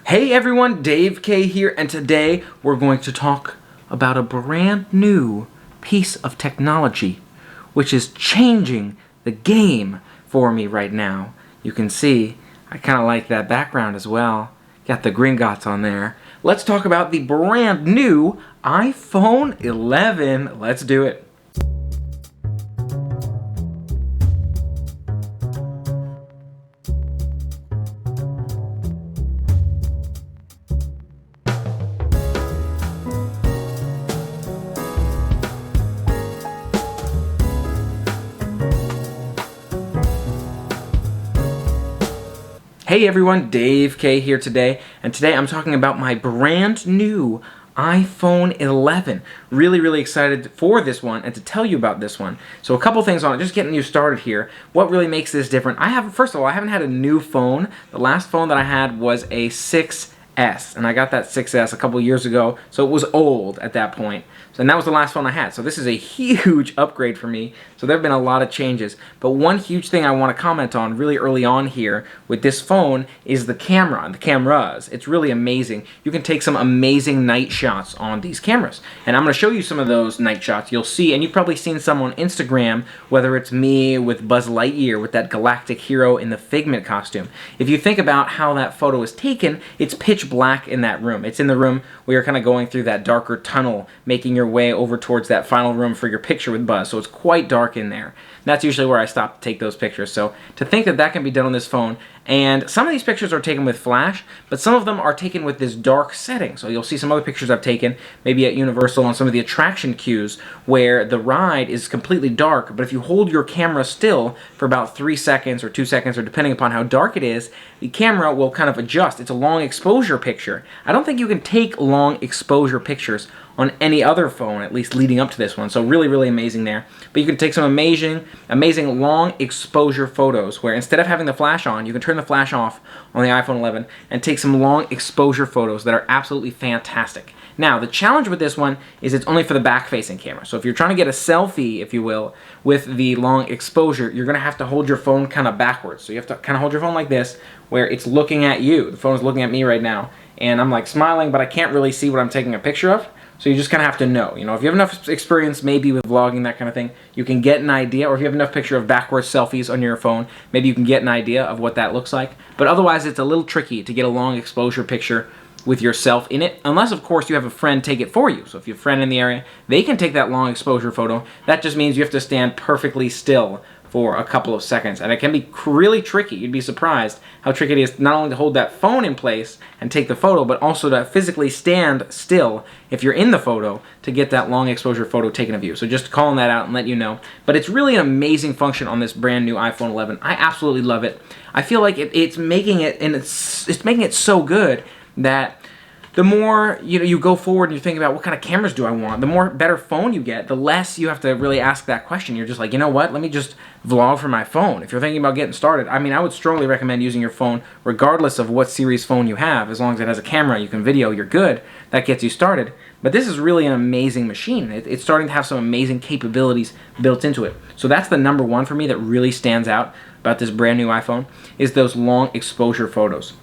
Hey everyone, Dave K here, and today we're going to talk about a brand new piece of technology which is changing the game for me right now. You can see I kind of like that background as well. Got the Gringotts on there. Let's talk about the brand new iPhone 11. Let's do it. Hey everyone, Dave K here today, and today I'm talking about my brand new iPhone 11. Really excited for this one and to tell you about this one. So a couple things on it, just getting you started here. What really makes this different? First of all, I haven't had a new phone. The last phone that I had was a 6S, and I got that 6S a couple years ago, so it was old at that point. And that was the last phone I had. So this is a huge upgrade for me. So there have been a lot of changes. But one huge thing I want to comment on really early on here with this phone is the camera and the cameras. It's really amazing. You can take some amazing night shots on these cameras. And I'm going to show you some of those night shots. You'll see, and you've probably seen some on Instagram, whether it's me with Buzz Lightyear with that galactic hero in the Figment costume. If you think about how that photo is taken, it's pitch black in that room. It's in the room where you're kind of going through that darker tunnel, making your way over towards that final room for your picture with Buzz. So it's quite dark in there. And that's usually where I stop to take those pictures. So to think that that can be done on this phone, and some of these pictures are taken with flash, but some of them are taken with this dark setting. So you'll see some other pictures I've taken, maybe at Universal on some of the attraction queues, where the ride is completely dark, but if you hold your camera still for about 3 seconds or 2 seconds, or depending upon how dark it is, the camera will kind of adjust. It's a long exposure picture. I don't think you can take long exposure pictures on any other phone, at least leading up to this one. So really amazing there. But you can take some amazing long exposure photos where instead of having the flash on, you can turn the flash off on the iPhone 11 and take some long exposure photos that are absolutely fantastic. Now, the challenge with this one is it's only for the back-facing camera. So if you're trying to get a selfie, if you will, with the long exposure, you're gonna have to hold your phone kind of backwards. So you have to kind of hold your phone like this, where it's looking at you. The phone is looking at me right now, and I'm like smiling, but I can't really see what I'm taking a picture of. So you just kind of have to know. You know, if you have enough experience maybe with vlogging, that kind of thing, you can get an idea, or if you have enough picture of backwards selfies on your phone, maybe you can get an idea of what that looks like. But otherwise, it's a little tricky to get a long exposure picture with yourself in it, unless of course you have a friend take it for you. So if you have a friend in the area, they can take that long exposure photo. That just means you have to stand perfectly still for a couple of seconds, and it can be really tricky. You'd be surprised how tricky it is not only to hold that phone in place and take the photo, but also to physically stand still if you're in the photo to get that long exposure photo taken of you. So just calling that out and let you know. But it's really an amazing function on this brand new iPhone 11. I absolutely love it. I feel like it's making it, and it's making it so good that the more you go forward and you think about what kind of cameras do I want, the more better phone you get, the less you have to really ask that question. You're just like, you know what, let me just vlog from my phone. If you're thinking about getting started, I mean, I would strongly recommend using your phone regardless of what series phone you have. As long as it has a camera, you can video, you're good. That gets you started. But this is really an amazing machine. It's starting to have some amazing capabilities built into it. So that's the number one for me that really stands out about this brand new iPhone, is those long exposure photos.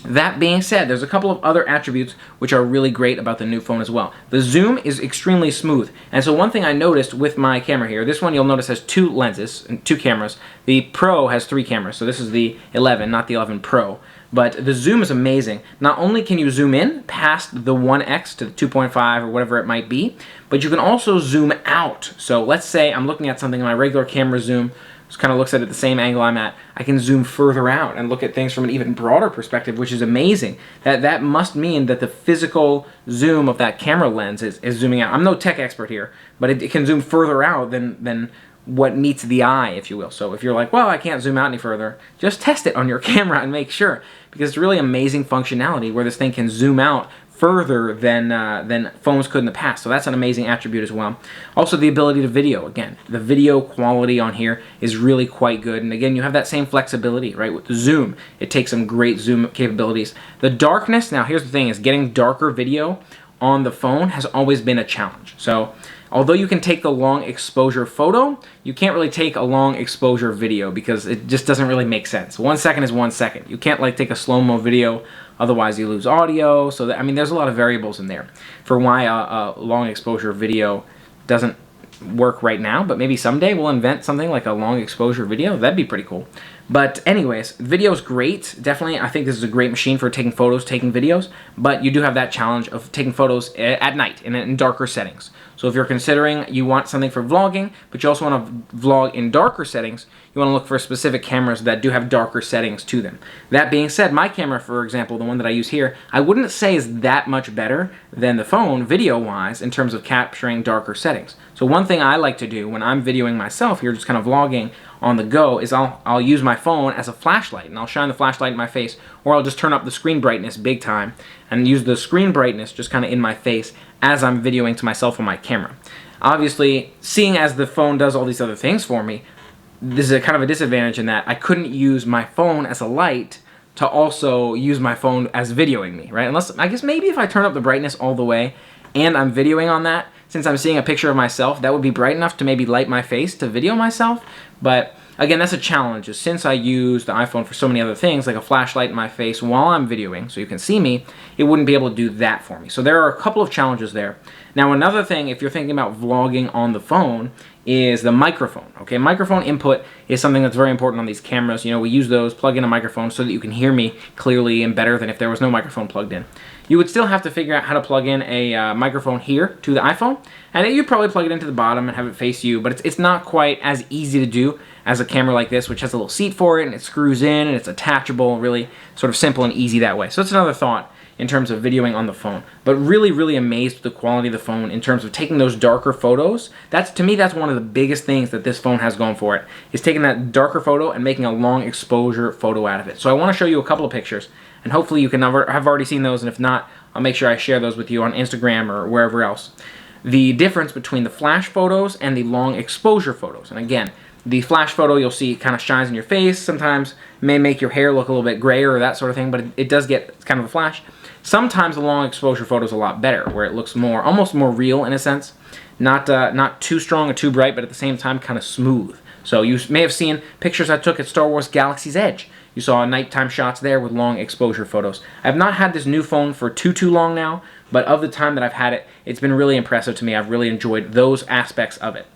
That being said, there's a couple of other attributes which are really great about the new phone as well. The zoom is extremely smooth, and so one thing I noticed with my camera here, this one you'll notice has 2 lenses and 2 cameras. The Pro has 3 cameras, so this is the 11, not the 11 Pro. But the zoom is amazing. Not only can you zoom in past the 1x to the 2.5 or whatever it might be, but you can also zoom out. So let's say I'm looking at something in my regular camera zoom, just kind of looks at it the same angle I'm at. I can zoom further out and look at things from an even broader perspective, which is amazing. That must mean that the physical zoom of that camera lens is zooming out. I'm no tech expert here, but it can zoom further out than what meets the eye, if you will. So if you're like, well, I can't zoom out any further, just test it on your camera and make sure, because it's really amazing functionality where this thing can zoom out further than phones could in the past. So that's an amazing attribute as well. Also, the ability to video. Again, the video quality on here is really quite good. And again, you have that same flexibility, right? With the zoom, it takes some great zoom capabilities. The darkness, now here's the thing, is getting darker video on the phone has always been a challenge. So Although you can take the long exposure photo, you can't really take a long exposure video because it just doesn't really make sense. 1 second is 1 second. You can't like take a slow-mo video, otherwise you lose audio. So that, I mean, there's a lot of variables in there for why a long exposure video doesn't work right now, but maybe someday we'll invent something like a long exposure video. That'd be pretty cool. But anyways, video is great. Definitely, I think this is a great machine for taking photos, taking videos, but you do have that challenge of taking photos at night in darker settings. So if you're considering you want something for vlogging, but you also want to vlog in darker settings, you want to look for specific cameras that do have darker settings to them. That being said, my camera, for example, the one that I use here, I wouldn't say is that much better than the phone video-wise in terms of capturing darker settings. So one thing I like to do when I'm videoing myself here, just kind of vlogging on the go, is I'll use my phone as a flashlight, and I'll shine the flashlight in my face, or I'll just turn up the screen brightness big time and use the screen brightness just kind of in my face as I'm videoing to myself on my camera. Obviously, seeing as the phone does all these other things for me, this is a kind of a disadvantage in that I couldn't use my phone as a light to also use my phone as videoing me, right? Unless, I guess maybe if I turn up the brightness all the way and I'm videoing on that, since I'm seeing a picture of myself, that would be bright enough to maybe light my face to video myself. But again, that's a challenge. Since I use the iPhone for so many other things, like a flashlight in my face while I'm videoing so you can see me, it wouldn't be able to do that for me. So there are a couple of challenges there. Now another thing, if you're thinking about vlogging on the phone, is the microphone. Okay, microphone input is something that's very important on these cameras. You know, we use those, plug in a microphone so that you can hear me clearly and better than if there was no microphone plugged in. You would still have to figure out how to plug in a microphone here to the iPhone, and you'd probably plug it into the bottom and have it face you, but it's not quite as easy to do as a camera like this, which has a little seat for it, and it screws in, and it's attachable, really sort of simple and easy that way. So that's another thought in terms of videoing on the phone. But really, really amazed with the quality of the phone in terms of taking those darker photos. To me, that's one of the biggest things that this phone has going for it, is taking that darker photo and making a long exposure photo out of it. So I want to show you a couple of pictures, and hopefully you can have already seen those, and if not, I'll make sure I share those with you on Instagram or wherever else. The difference between the flash photos and the long exposure photos. And again, the flash photo, you'll see it kind of shines in your face, sometimes may make your hair look a little bit grayer or that sort of thing, but it does get kind of a flash. Sometimes the long exposure photo is a lot better, where it looks more, almost more real in a sense. Not too strong or too bright, but at the same time kind of smooth. So you may have seen pictures I took at Star Wars Galaxy's Edge. You saw nighttime shots there with long exposure photos. I've not had this new phone for too long now, but of the time that I've had it, it's been really impressive to me. I've really enjoyed those aspects of it.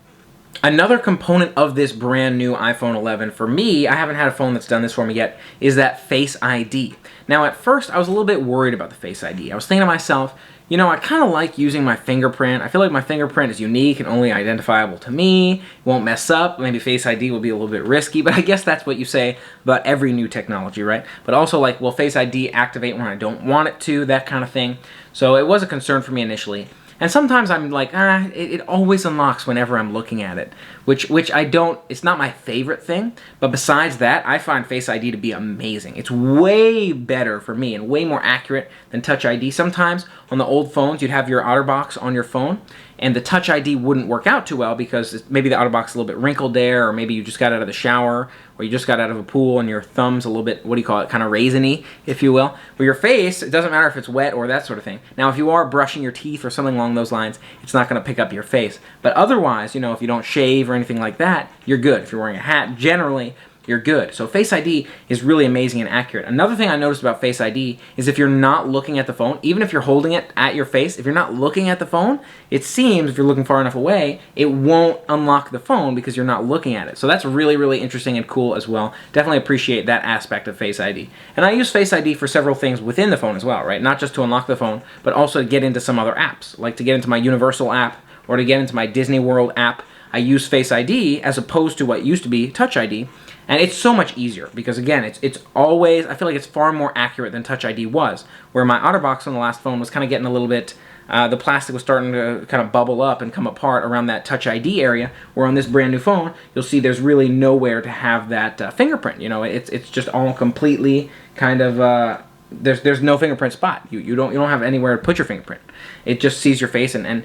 Another component of this brand new iPhone 11, for me, I haven't had a phone that's done this for me yet, is that Face ID. Now at first, I was a little bit worried about the Face ID. I was thinking to myself, you know, I kind of like using my fingerprint. I feel like my fingerprint is unique and only identifiable to me. It won't mess up. Maybe Face ID will be a little bit risky, but I guess that's what you say about every new technology, right? But also, like, will Face ID activate when I don't want it to, that kind of thing. So it was a concern for me initially. And sometimes I'm like, it always unlocks whenever I'm looking at it, which I don't, it's not my favorite thing, but besides that, I find Face ID to be amazing. It's way better for me and way more accurate than Touch ID. Sometimes on the old phones, you'd have your OtterBox on your phone, and the Touch ID wouldn't work out too well because maybe the OtterBox is a little bit wrinkled there, or maybe you just got out of the shower, or you just got out of a pool and your thumb's a little bit, what do you call it, kind of raisiny, if you will. With your face, it doesn't matter if it's wet or that sort of thing. Now, if you are brushing your teeth or something along those lines, it's not going to pick up your face. But otherwise, you know, if you don't shave or anything like that, you're good. If you're wearing a hat, generally, you're good. So Face ID is really amazing and accurate. Another thing I noticed about Face ID is if you're not looking at the phone, even if you're holding it at your face, if you're not looking at the phone, it seems, if you're looking far enough away, it won't unlock the phone because you're not looking at it. So that's really, really interesting and cool as well. Definitely appreciate that aspect of Face ID. And I use Face ID for several things within the phone as well, right? Not just to unlock the phone, but also to get into some other apps, like to get into my Universal app or to get into my Disney World app. I use Face ID as opposed to what used to be Touch ID. And it's so much easier because, again, it's always, I feel like it's far more accurate than Touch ID was, where my OtterBox on the last phone was kind of getting a little bit, the plastic was starting to kind of bubble up and come apart around that Touch ID area, where on this brand new phone, you'll see there's really nowhere to have that fingerprint. You know, it's just all completely kind of, there's no fingerprint spot. You don't have anywhere to put your fingerprint. It just sees your face, and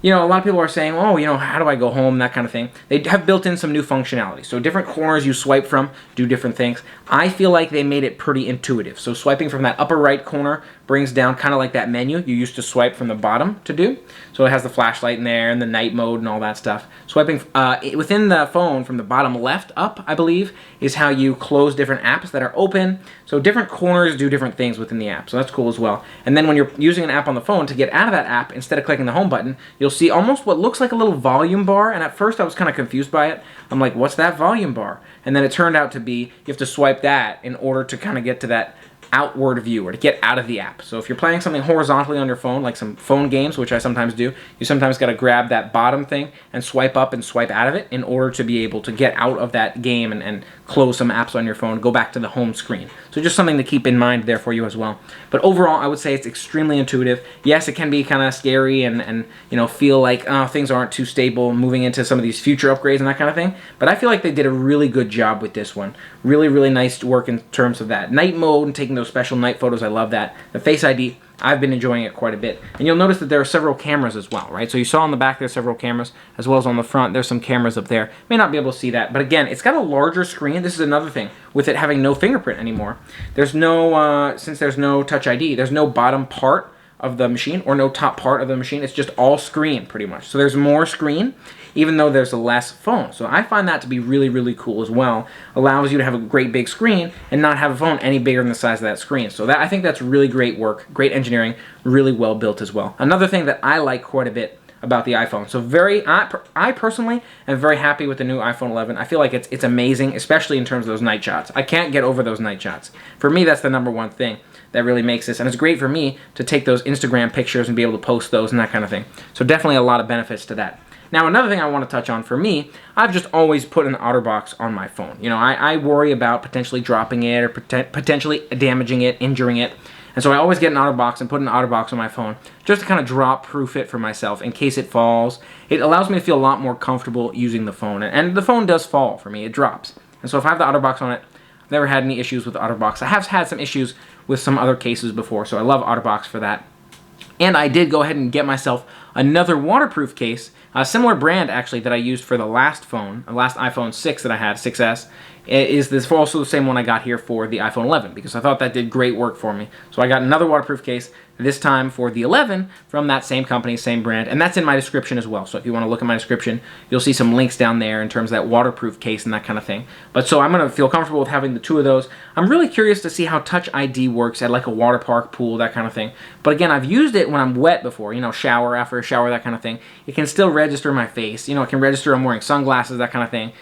you know, a lot of people are saying, oh, you know, how do I go home, that kind of thing. They have built in some new functionality. So different corners you swipe from do different things. I feel like they made it pretty intuitive. So swiping from that upper right corner brings down kind of like that menu you used to swipe from the bottom to do. So it has the flashlight in there and the night mode and all that stuff. Swiping within the phone from the bottom left up, I believe, is how you close different apps that are open. So different corners do different things within the app. So that's cool as well. And then when you're using an app on the phone, to get out of that app, instead of clicking the home button, you'll see almost what looks like a little volume bar. And at first I was kind of confused by it. I'm like, what's that volume bar? And then it turned out to be you have to swipe that in order to kind of get to that outward view, or to get out of the app. So if you're playing something horizontally on your phone, like some phone games, which I sometimes do, you sometimes got to grab that bottom thing and swipe up and swipe out of it in order to be able to get out of that game and close some apps on your phone, go back to the home screen. So just something to keep in mind there for you as well. But overall, I would say it's extremely intuitive. Yes, it can be kind of scary and you know, feel like things aren't too stable moving into some of these future upgrades and that kind of thing. But I feel like they did a really good job with this one. Really, really nice work in terms of that night mode and taking those special night photos. I love that. The Face ID, I've been enjoying it quite a bit. And you'll notice that there are several cameras as well, right? So you saw on the back there's several cameras, as well as on the front there's some cameras up there. May not be able to see that, but again, it's got a larger screen. This is another thing with it having no fingerprint anymore. There's no, since there's no Touch ID, there's no bottom part of the machine or no top part of the machine. It's just all screen pretty much. So there's more screen, even though there's less phone. So I find that to be really, really cool as well. Allows you to have a great big screen and not have a phone any bigger than the size of that screen. So that, I think that's really great work, great engineering, really well built as well. Another thing that I like quite a bit about the iPhone. So I personally am very happy with the new iPhone 11. I feel like it's amazing, especially in terms of those night shots. I can't get over those night shots. For me, that's the number one thing that really makes this, and it's great for me to take those Instagram pictures and be able to post those and that kind of thing. So definitely a lot of benefits to that. Now, another thing I want to touch on for me, I've just always put an OtterBox on my phone. You know, I worry about potentially dropping it or potentially damaging it, injuring it. And so I always get an OtterBox and put an OtterBox on my phone just to kind of drop-proof it for myself in case it falls. It allows me to feel a lot more comfortable using the phone. And the phone does fall for me. It drops. And so if I have the OtterBox on it, I've never had any issues with the OtterBox. I have had some issues with some other cases before, so I love OtterBox for that. And I did go ahead and get myself another waterproof case, a similar brand actually that I used for the last phone, the last iPhone 6 that I had, 6S, is this also the same one I got here for the iPhone 11 because I thought that did great work for me. So I got another waterproof case, this time for the 11 from that same company, same brand, and that's in my description as well. So if you want to look at my description, you'll see some links down there in terms of that waterproof case and that kind of thing. But so I'm going to feel comfortable with having the two of those. I'm really curious to see how Touch ID works at like a water park, pool, that kind of thing. But again, I've used it when I'm wet before, you know, shower, after a shower, that kind of thing. It can still register my face, you know, it can register I'm wearing sunglasses, that kind of thing.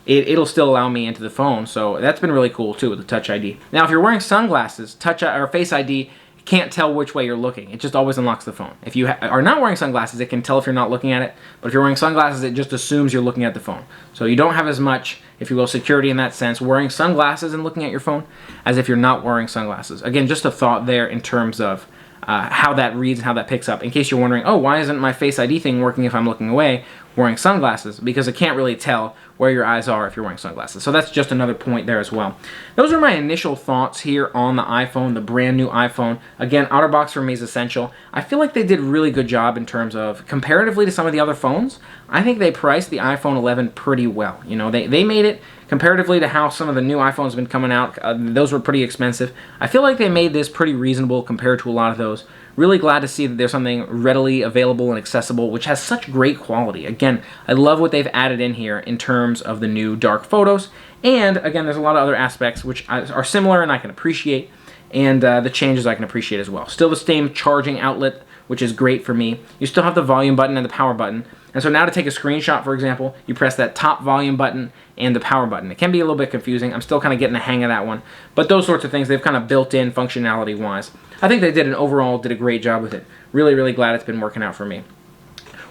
It'll still allow me into the phone, so that's been really cool too with the Touch ID. Now, if you're wearing sunglasses, or Face ID can't tell which way you're looking. It just always unlocks the phone. If you are not wearing sunglasses, it can tell if you're not looking at it. But if you're wearing sunglasses, it just assumes you're looking at the phone. So you don't have as much, if you will, security in that sense, wearing sunglasses and looking at your phone, as if you're not wearing sunglasses. Again, just a thought there in terms of how that reads and how that picks up. In case you're wondering, oh, why isn't my Face ID thing working if I'm looking away wearing sunglasses? Because it can't really tell where your eyes are if you're wearing sunglasses. So that's just another point there as well. Those are my initial thoughts here on the iPhone, the brand new iPhone. Again, OtterBox for me is essential. I feel like they did a really good job in terms of, comparatively to some of the other phones, I think they priced the iPhone 11 pretty well. You know, they made it, comparatively to how some of the new iPhones have been coming out, those were pretty expensive. I feel like they made this pretty reasonable compared to a lot of those. Really glad to see that there's something readily available and accessible, which has such great quality. Again, I love what they've added in here in terms of the new dark photos. And again, there's a lot of other aspects which are similar and I can appreciate. And the changes I can appreciate as well. Still the same charging outlet, which is great for me. You still have the volume button and the power button. And so now to take a screenshot, for example, you press that top volume button and the power button. It can be a little bit confusing. I'm still kind of getting the hang of that one. But those sorts of things, they've kind of built in functionality-wise. I think they did a great job with it. Really, really glad it's been working out for me.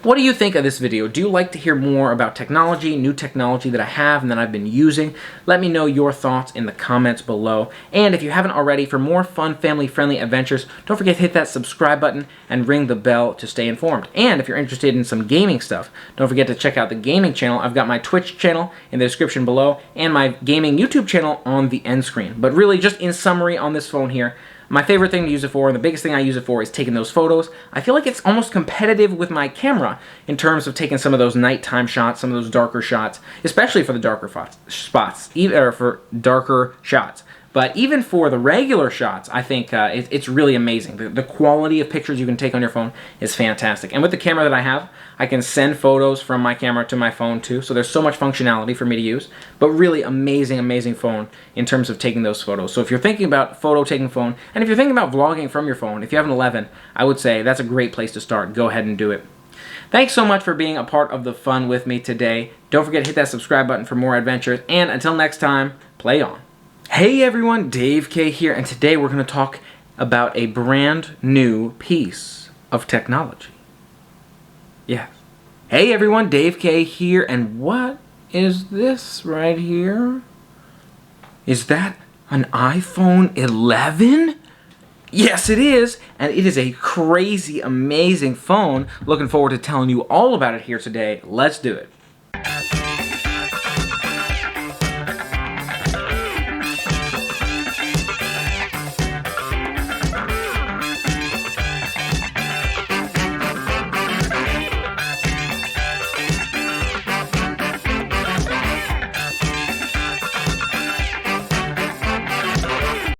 What do you think of this video? Do you like to hear more about technology, new technology that I have and that I've been using? Let me know your thoughts in the comments below. And if you haven't already, for more fun, family-friendly adventures, don't forget to hit that subscribe button and ring the bell to stay informed. And if you're interested in some gaming stuff, don't forget to check out the gaming channel. I've got my Twitch channel in the description below and my gaming YouTube channel on the end screen. But really, just in summary on this phone here, My favorite thing to use it for, and the biggest thing I use it for, is taking those photos. I feel like it's almost competitive with my camera in terms of taking some of those nighttime shots, some of those darker shots, especially for the darker spots, or for darker shots. But even for the regular shots, I think it's really amazing. The quality of pictures you can take on your phone is fantastic. And with the camera that I have, I can send photos from my camera to my phone too. So there's so much functionality for me to use. But really amazing, amazing phone in terms of taking those photos. So if you're thinking about taking phone, and if you're thinking about vlogging from your phone, if you have an 11, I would say that's a great place to start. Go ahead and do it. Thanks so much for being a part of the fun with me today. Don't forget to hit that subscribe button for more adventures. And until next time, play on. Hey everyone, Dave K here, and today we're going to talk about a brand new piece of technology. Yes. Hey everyone, Dave K here, and what is this right here? Is that an iPhone 11? Yes, it is, and it is a crazy, amazing phone. Looking forward to telling you all about it here today. Let's do it.